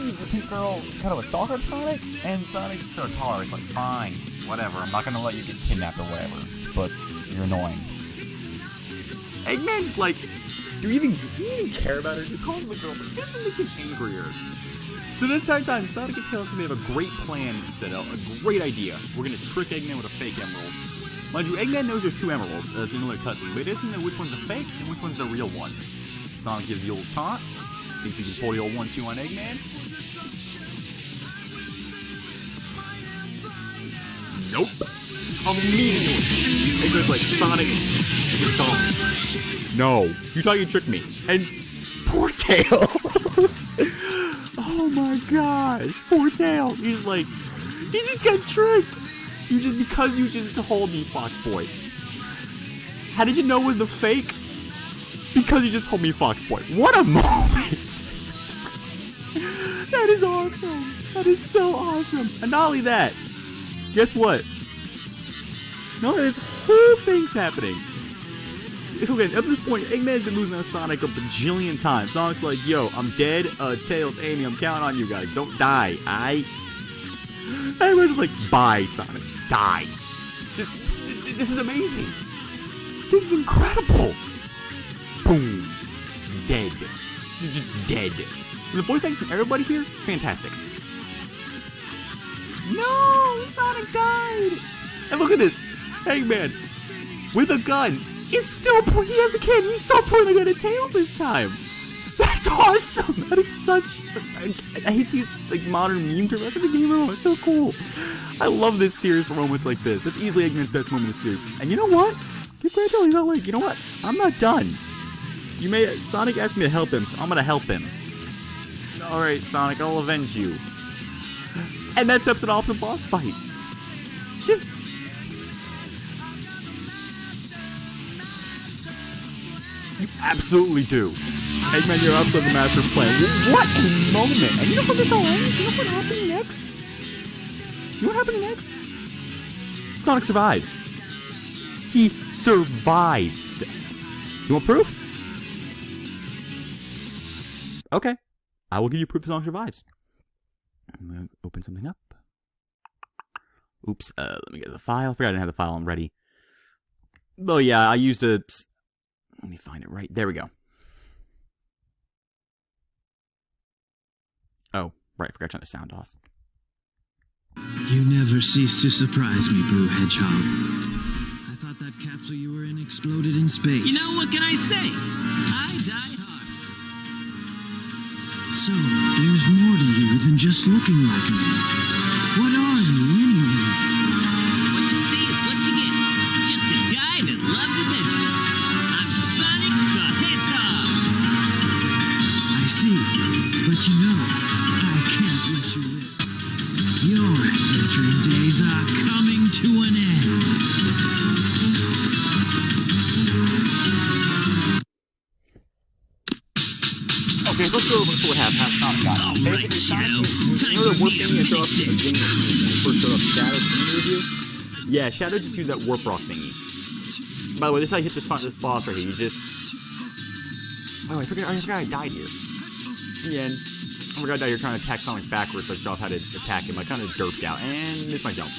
the pink girl is kind of a stalker of Sonic, and Sonic's sort of tolerates, like, fine, whatever, I'm not gonna let you get kidnapped or whatever, but you're annoying. Eggman's like, do you even care about her? He calls the girl, but just to make him angrier. So this time, Sonic and Tails they have a great plan set out, a great idea. We're gonna trick Eggman with a fake emerald. Mind you, Eggman knows there's 2 emeralds, it's another cutscene, but he doesn't know which one's the fake and which one's the real one. Sonic gives the old taunt, thinks he can pull the old 1-2 on Eggman. Nope. Immediately. Eggman's like, Sonic, you're dumb. No, you thought you tricked me. And poor Tails. Oh my gosh. Poor Tails. He's like, he just got tricked. Because you just told me, Fox Boy. How did you know it was the fake? Because you just told me, Fox Boy. What a moment. That is awesome. That is so awesome. And not only that, guess what? No, this whole thing's happening. Okay, up to this point, Eggman's been losing on Sonic a bajillion times. Sonic's like, yo, I'm dead. Tails, Amy, I'm counting on you guys. Don't die, aight? Everyone's like, bye, Sonic. Die. This is amazing. This is incredible. Boom. Dead. Just dead. The voice acting from everybody here, fantastic. No, Sonic died. And look at this. Eggman, with a gun, he has a cannon. He's still pointing at Tails this time. That's awesome. That is such. I hate to use like modern meme terms. That's a game moment. It's so cool. I love this series for moments like this. That's easily Eggman's best moment in the series. And you know what? Give credit to him. He's not like, you know what? I'm not done. Sonic asked me to help him, so I'm gonna help him. Alright, Sonic, I'll avenge you. And that sets it off the boss fight. Just. You absolutely do. Eggman, you're absolutely the master plan. What a moment! And you know what this all ends? You know what happens next? You know what happens next? Sonic survives. He survives. You want proof? Okay. I will give you proof Sonic survives. I'm gonna open something up. Oops, let me get the file. I forgot I didn't have the file on ready. Oh yeah, I used a... Let me find it right. There we go. Oh, right, I forgot to turn the sound off. You never cease to surprise me, Blue Hedgehog. I thought that capsule you were in exploded in space. You know, what can I say? I die hard. So, there's more to you than just looking like me. What are you, anyway? What you see is what you get. Just a guy that loves adventure. I'm Sonic the Hedgehog. I see, but you know, I can't let you live. Your adventuring days are coming to an end. Okay, so let's go over what happened. How Sonic got it. Basically, Sonic, you know the warp thing that showed up in the beginning when we first showed up Shadow's review? Yeah, Shadow just used that warp rock thingy. By the way, this is how you hit this boss right here. You just... Oh, I forgot I died here. In the end, I forgot I died here trying to attack Sonic backwards, so I saw how to attack him. I kind of derped out and missed my jump.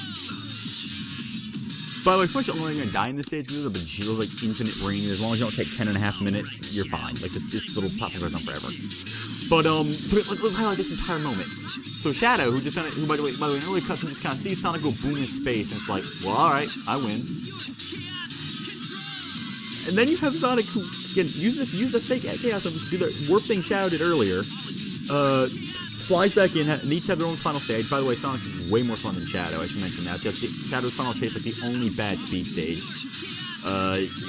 By the way, of course, you're only going to die in this stage because there's a bajillion, like, infinite range. As long as you don't take 10.5 minutes, you're fine. Like, this little platform goes on forever. But, so let's highlight this entire moment. So, Shadow, who just kind of, by the way, in the early cutscene, just kind of sees Sonic go boom in space, and it's like, well, alright, I win. And then you have Sonic, who, again, use the fake chaos of the warp thing Shadow did earlier, flies back in, and each have their own final stage. By the way, Sonic is way more fun than Shadow, I should mention that. So Shadow's final chase is like the only bad speed stage.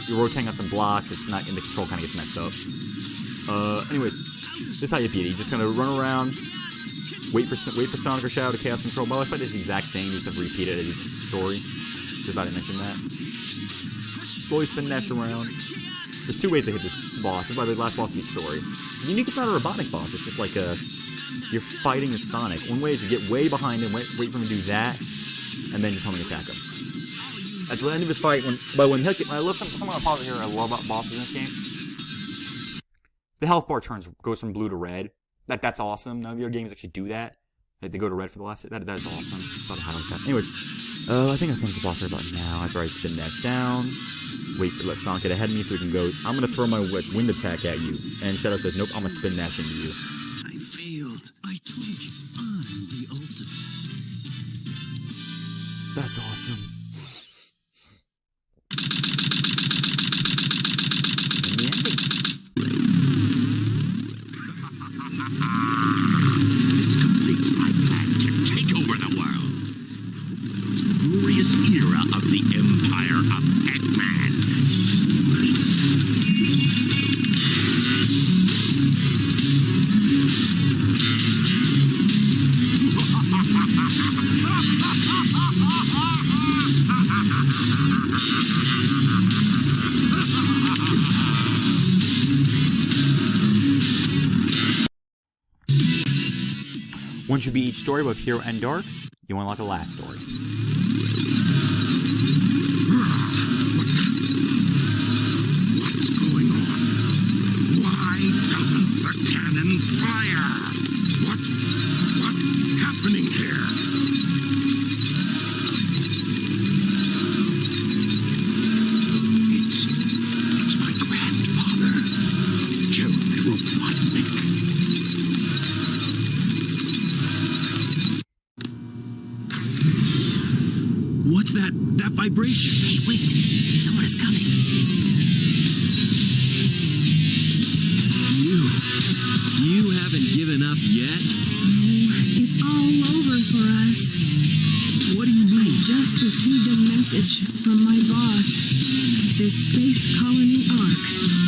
You're rotating on some blocks, it's not, and the control kind of gets messed up. Anyways, this is how you beat it. You're just gonna run around, wait for Sonic or Shadow to chaos control. By the way, I fight is the exact same, you just have to repeat it at each story. Just thought I'd mention that. Slowly spin dash around. There's two ways to hit this boss. It's by the last boss of each story. It's unique, it's not a robotic boss, it's just like a... You're fighting as Sonic. One way is to get way behind him, wait for him to do that, and then just homing attack him. At the end of his fight, I love some of the pauses here I love about bosses in this game. The health bar goes from blue to red. That's awesome. None of the other games actually do that. Like, they go to red for the last. That is awesome. Just thought I'd highlight that. Anyways, I think I finished the boss right about now. After I spin dash down, let Sonic get ahead of me so he can go. I'm gonna throw my wind attack at you, and Shadow says, "Nope, I'm gonna spin dash into you." I failed. I told you, I'm the ultimate. That's awesome. And the ending. This completes my plan to take over the world. It's the glorious era of the Empire of Eggman. Once you beat each story, both Hero and Dark, you unlock the last story. What's going on? Why doesn't the cannon fire? What's happening here? It's my grandfather, Gerald Robotnik. What's that vibration? Hey, wait. Someone is coming. You haven't given up yet? It's all over for us. What do you mean? I just received a message from my boss. This space colony Ark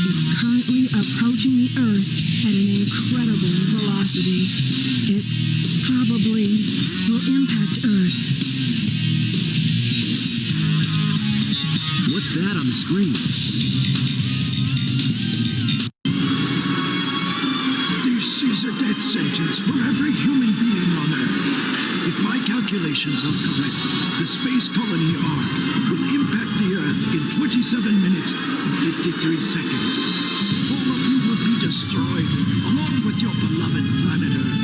is currently approaching the Earth at an incredible velocity. It probably will impact Earth. What's that on the screen? every human being on Earth. If my calculations are correct, the space colony arc will impact the Earth in 27 minutes and 53 seconds. All of you will be destroyed, along with your beloved planet Earth.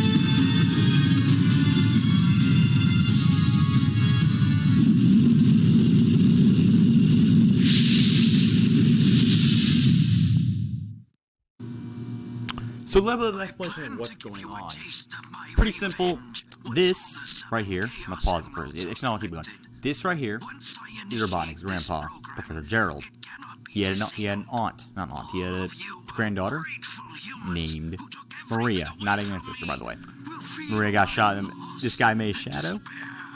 So a little bit of an explanation of what's going on. Pretty simple. This right here, I'm gonna pause it first. It's not gonna keep going. This right here is Robotnik's grandpa, Professor Gerald. He had an aunt, not an aunt. He had a granddaughter named Maria, not even a sister, by the way. Maria got shot. This guy made Shadow.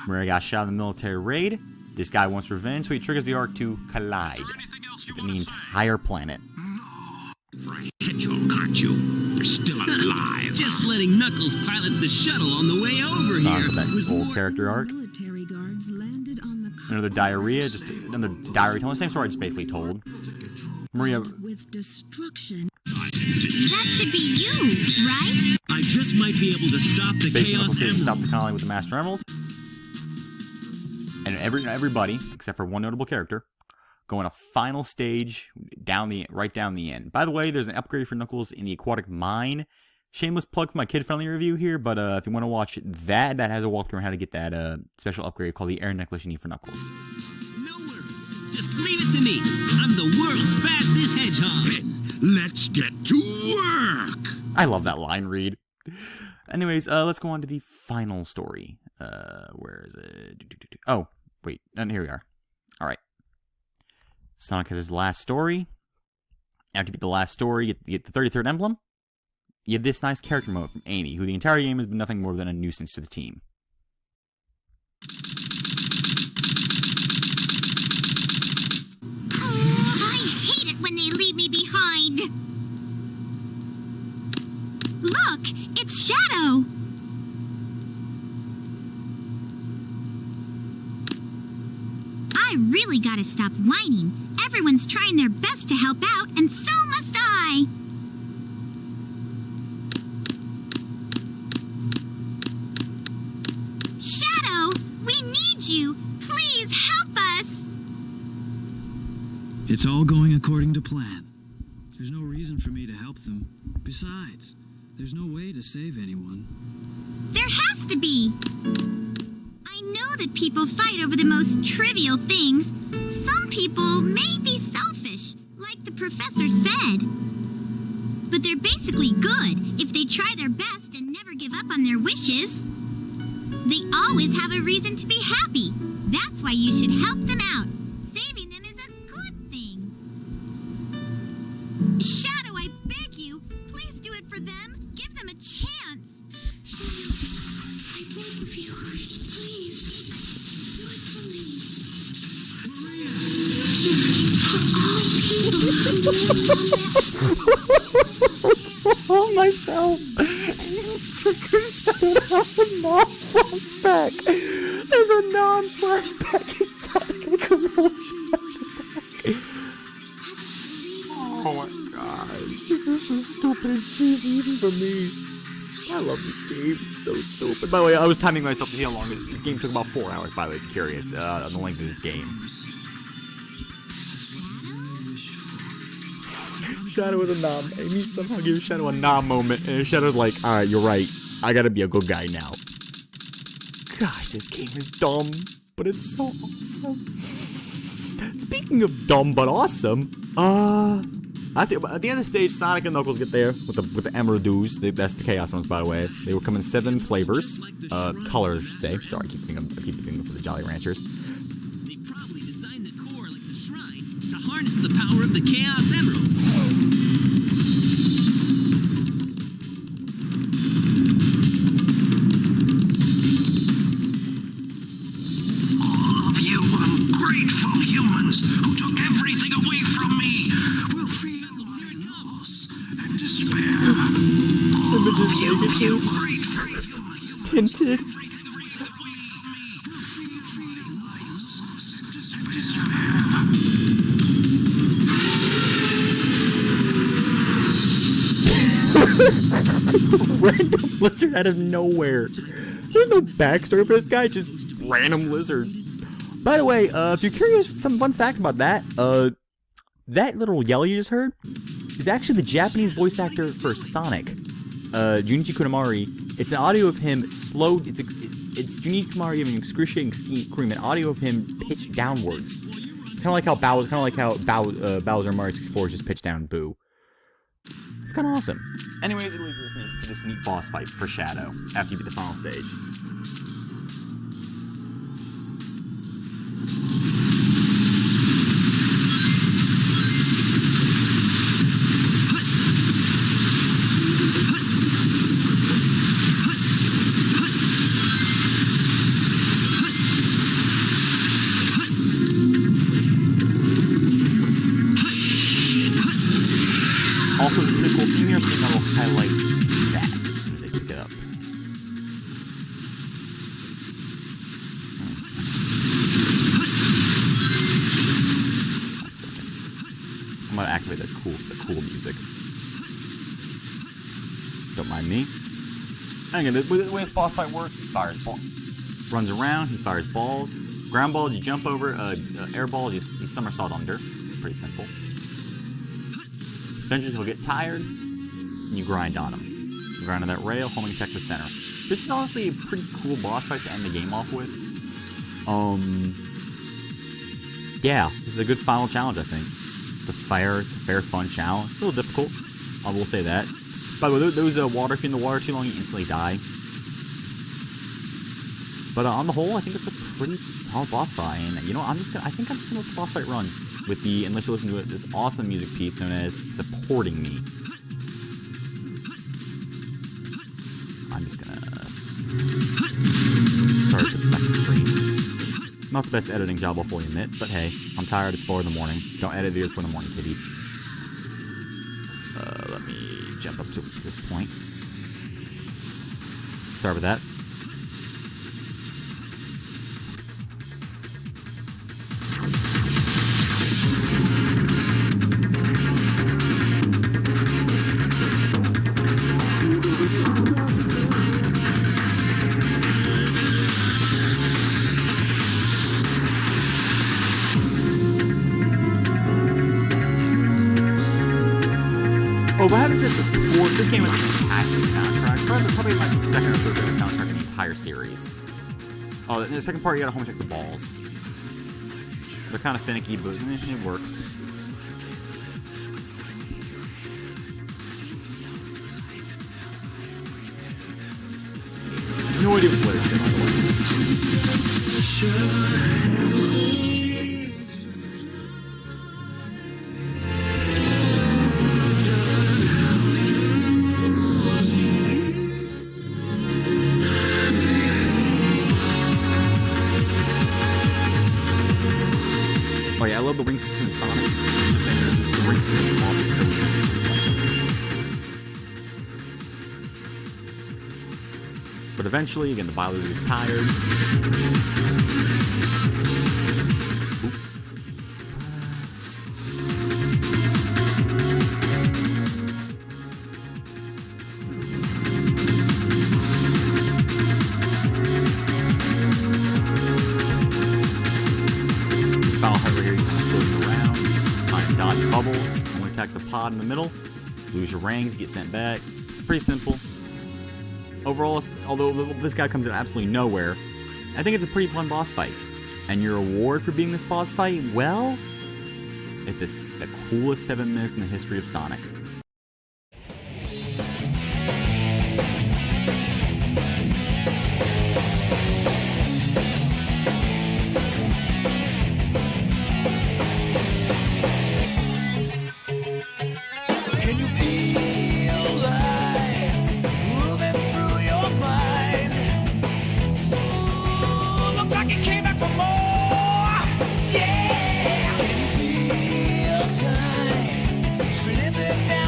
Maria got shot in the military raid. This guy wants revenge, so he triggers the arc to collide with the entire planet. Hedgehog, aren't you? You're still alive. Just letting Knuckles pilot the shuttle on the way over Sonic here the was full more... character arc. Military guards landed on the Another diarrhea, just another diary telling the same story, just basically told. Maria. with destruction. That should be you, right? I just might be able to stop the Basically, Chaos Knuckles stop Emerald. the colony with the Master Emerald. And everybody, except for one notable character, go on a final stage right down the end. By the way, there's an upgrade for Knuckles in the Aquatic Mine. Shameless plug for my kid-friendly review here, but if you want to watch that has a walkthrough on how to get that special upgrade called the Air Necklace you need for Knuckles. No worries. Just leave it to me. I'm the world's fastest hedgehog. Let's get to work. I love that line read. Anyways, let's go on to the final story. Where is it? Oh, wait. And here we are. All right. Sonic has his last story. After you get the last story, you get the 33rd emblem. You have this nice character moment from Amy, who the entire game has been nothing more than a nuisance to the team. Oh, I hate it when they leave me behind. Look, it's Shadow. I really gotta stop whining. Everyone's trying their best to help out, and so must I. Shadow, we need you. Please help us. It's all going according to plan. There's no reason for me to help them. Besides, there's no way to save anyone. There has to be. I know that people fight over the most trivial things. Some people may be selfish, like the professor said. But they're basically good if they try their best and never give up on their wishes. They always have a reason to be happy. That's why you should help them out. Saving them is a good thing. Shadow, I beg you, please do it for them. Give them a chance. Shadow, I beg of you, please, do it for me. Oh, myself. Flashback. There's a non-flashback in Sonic. Oh my gosh. This is so stupid and cheesy even for me. I love this game. It's so stupid. By the way, I was timing myself to see how long this game took. About 4 hours, by the way, if you're curious, on the length of this game. Shadow with a nom. Amy somehow gives Shadow a nom moment, and Shadow's like, alright, you're right. I gotta be a good guy now. Gosh, this game is dumb, but it's so awesome. Speaking of dumb but awesome, at the end of the stage, Sonic and Knuckles get there with the Emerald Dews. That's the Chaos ones, by the way. They will come in 7 flavors, colors, say. Sorry, I keep thinking for the Jolly Ranchers. They probably designed the core like the shrine to harness the power of the Chaos Emeralds. All of you ungrateful humans who took everything away from me will feel my loss and despair. All of you ungrateful humans who took everything away from me will feel my loss and despair. Random lizard out of nowhere. There's no backstory for this guy, just random lizard. By the way, if you're curious, some fun fact about that, that little yell you just heard is actually the Japanese voice actor for Sonic, Junichi Kunamori. It's an audio of him slowed. It's Junichi Kunamori giving an excruciating scream, an audio of him pitched downwards, kind of like how Bowser Mario 64 is just pitched down. Boo. It's kind of awesome. Anyways, it leads us to this neat boss fight for Shadow after you beat the final stage. Also, the pretty cool thing here is that will highlight that as soon as I pick it up. I'm gonna activate the cool music. Don't mind me. And again, the way this boss fight works, he fires balls, runs around, he fires balls. Ground balls, you jump over. Air balls, you somersault under. Pretty simple. Eventually he'll get tired, and you grind on him. You grind on that rail, homing attack the center. This is honestly a pretty cool boss fight to end the game off with. Yeah, this is a good final challenge, I think. It's a fair, fun challenge. A little difficult, I will say that. By the way, those water, if you're in the water too long, you instantly die. But on the whole, I think it's a pretty solid boss fight. And you know, I think I'm just gonna let the boss fight run with the, and let you listen to this awesome music piece known as "Supporting Me." I'm just gonna start the second screen. Not the best editing job, I'll fully admit, but hey, I'm tired. It's 4 in the morning. Don't edit videos 4 in the morning, kiddies. Let me jump up to this point. Sorry about that. Oh, what happens is this game has a fantastic soundtrack. Probably my second or third favorite soundtrack in the entire series. Oh, in the second part, you gotta home check the balls. They're kind of finicky, but it works. No idea what lyrics are, by the way. Oh yeah, I love the ring system in Sonic. The ring system is so good. But eventually, again, the Bowser gets tired. Oop. Final height right here, you kind of floating around, trying to dodge bubbles. Only attack the pod in the middle, lose your rings, get sent back. Pretty simple. Overall, although this guy comes out of absolutely nowhere, I think it's a pretty fun boss fight. And your reward for beating this boss fight, well, is the coolest 7 minutes in the history of Sonic. Can you feel life moving through your mind? Ooh, looks like it came back for more. Yeah. Can you feel time slipping down?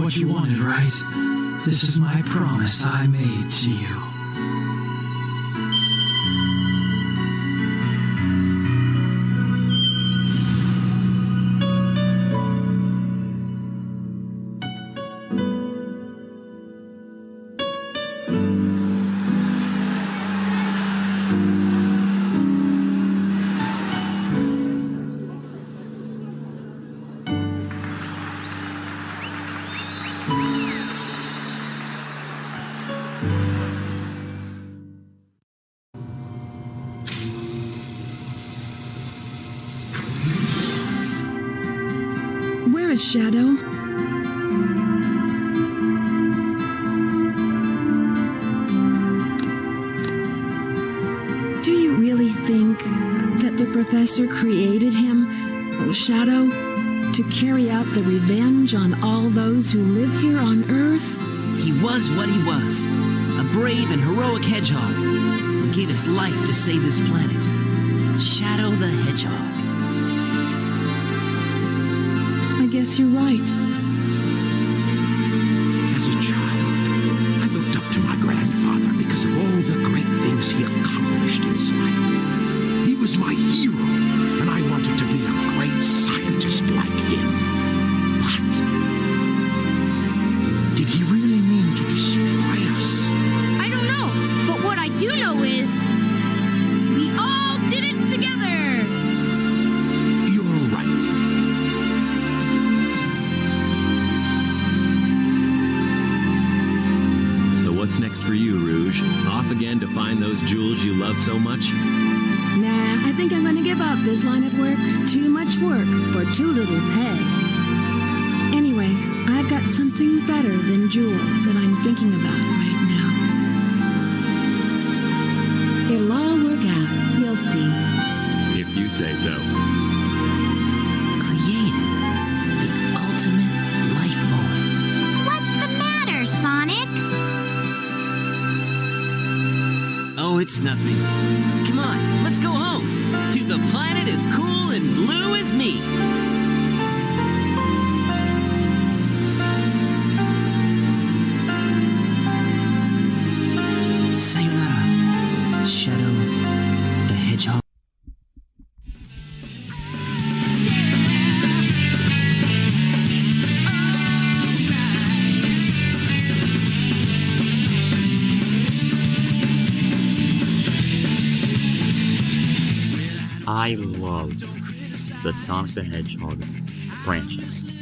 what you wanted, right? This is my promise I made to you. Where is Shadow? Do you really think that the professor created him, Shadow, to carry out the revenge on all those who live here on Earth? He was what he was. A brave and heroic hedgehog who gave his life to save this planet. Shadow the Hedgehog. I guess you're right. As a child, I looked up to my grandfather because of all the great things he accomplished in his life. He was my hero, and I wanted to be a great scientist like him. But did he really mean to destroy us? I don't know, but what I do know is we all did it together. You're right. So what's next for you, Rouge? Off again to find those jewels you love so much? Nah, I think I'm gonna give up this line of work. Too much work for too little pay. Anyway, I've got something better than jewels that I'm thinking about right now. It'll all work out. You'll see. If you say so. Created the ultimate life form. What's the matter, Sonic? Oh, it's nothing. Come on, let's go home. To the planet as cool and blue as me. Sayonara, Shadow the Hedgehog. I love the Sonic the Hedgehog franchise.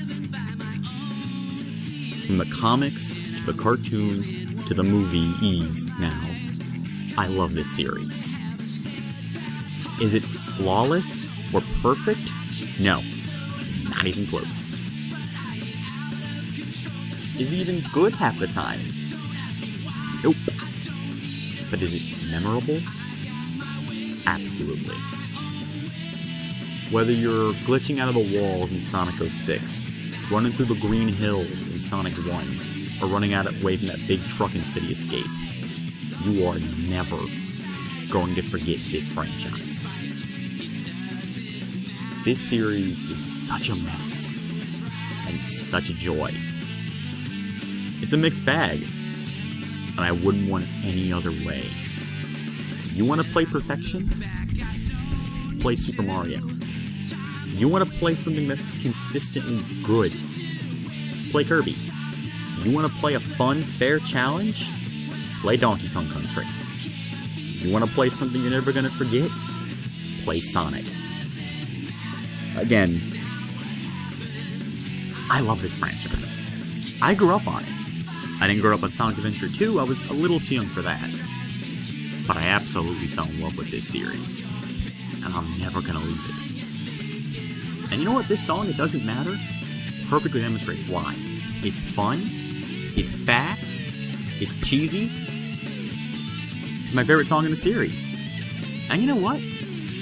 From the comics, to the cartoons, to the movies now, I love this series. Is it flawless or perfect? No, not even close. Is it even good half the time? Nope. But is it memorable? Absolutely. Whether you're glitching out of the walls in Sonic 06, running through the green hills in Sonic 1, or running out of waving that big truck in City Escape, you are never going to forget this franchise. This series is such a mess, and such a joy. It's a mixed bag, and I wouldn't want it any other way. You want to play perfection? Play Super Mario. You want to play something that's consistently good? Play Kirby. You want to play a fun, fair challenge? Play Donkey Kong Country. You want to play something you're never going to forget? Play Sonic. Again, I love this franchise. I grew up on it. I didn't grow up on Sonic Adventure 2, I was a little too young for that. But I absolutely fell in love with this series. And I'm never going to leave it. And you know what? This song, It Doesn't Matter, perfectly demonstrates why. It's fun, it's fast, it's cheesy. It's my favorite song in the series. And you know what?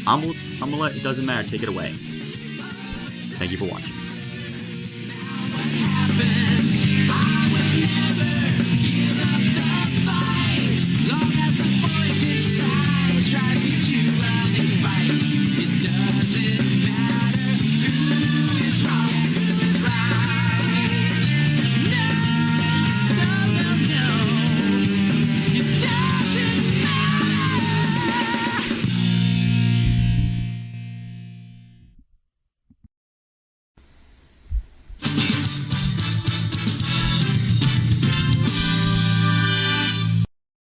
I'm gonna let It Doesn't Matter take it away. Thank you for watching.